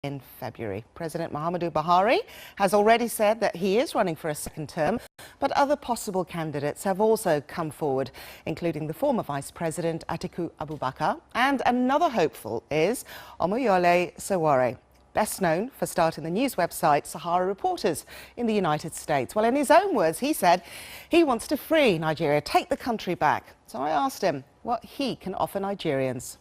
in February. President Muhammadu Buhari has already said that he is running for a second term, but other possible candidates have also come forward, including the former Vice President Atiku Abubakar, and another hopeful is Omoyele Sowore, best known for starting the news website Sahara Reporters in the United States. Well, in his own words, he said he wants to free Nigeria, take the country back. So I asked him what he can offer Nigerians.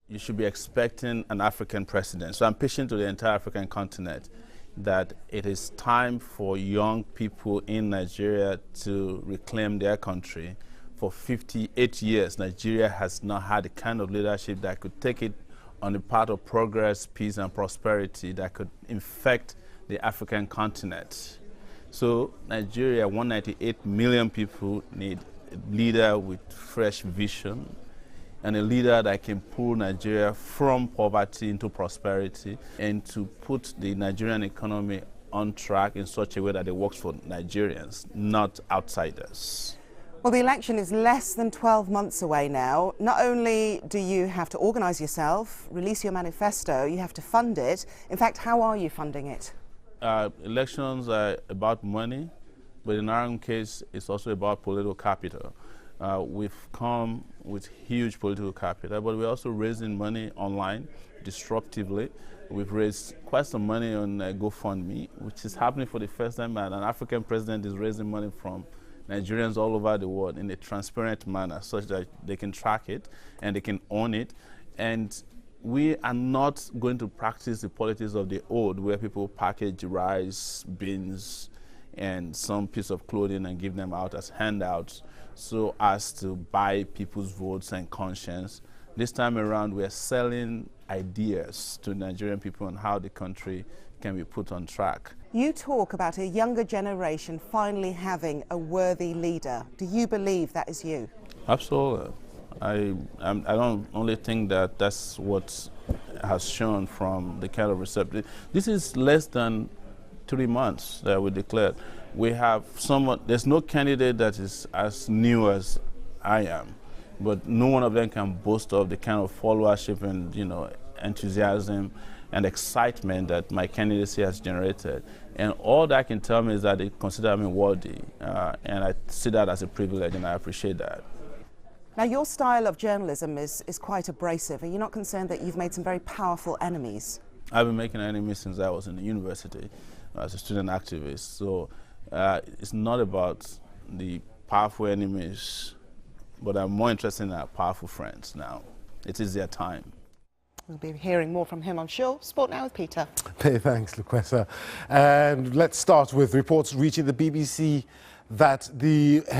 You should be expecting an African president. So I'm pitching to the entire African continent that it is time for young people in Nigeria to reclaim their country. For 58 years, Nigeria has not had the kind of leadership that could take it on the path of progress, peace, and prosperity that could infect the African continent. So Nigeria, 198 million people, need a leader with fresh vision, and a leader that can pull Nigeria from poverty into prosperity and to put the Nigerian economy on track in such a way that it works for Nigerians, not outsiders. Well, the election is less than 12 months away now. Not only do you have to organise yourself, release your manifesto, you have to fund it. In fact, how are you funding it? Elections are about money, but in our own case, it's also about political capital. We've come with huge political capital, but we're also raising money online, disruptively. We've raised quite some money on GoFundMe, which is happening for the first time, and an African president is raising money from Nigerians all over the world in a transparent manner, such that they can track it and they can own it. And we are not going to practice the politics of the old, where people package rice, beans, and some piece of clothing and give them out as handouts so as to buy people's votes and conscience. This time around, we're selling ideas to Nigerian people on how the country can be put on track. You talk about a younger generation finally having a worthy leader. Do you believe that is you? Absolutely. I don't only think that that's what has shown from the kind of reception. This is less than 3 months that we declared. We have someone, there's no candidate that is as new as I am, but no one of them can boast of the kind of followership and, enthusiasm and excitement that my candidacy has generated. And all that can tell me is that they consider me worthy, and I see that as a privilege, and I appreciate that. Now, your style of journalism is quite abrasive. Are you not concerned that you've made some very powerful enemies? I've been making enemies since I was in the university as a student activist. So it's not about the powerful enemies, but I'm more interested in our powerful friends now. It is their time. We'll be hearing more from him, I'm sure. Sport Now with Peter. Hey, thanks, Luquesa. And let's start with reports reaching the BBC that the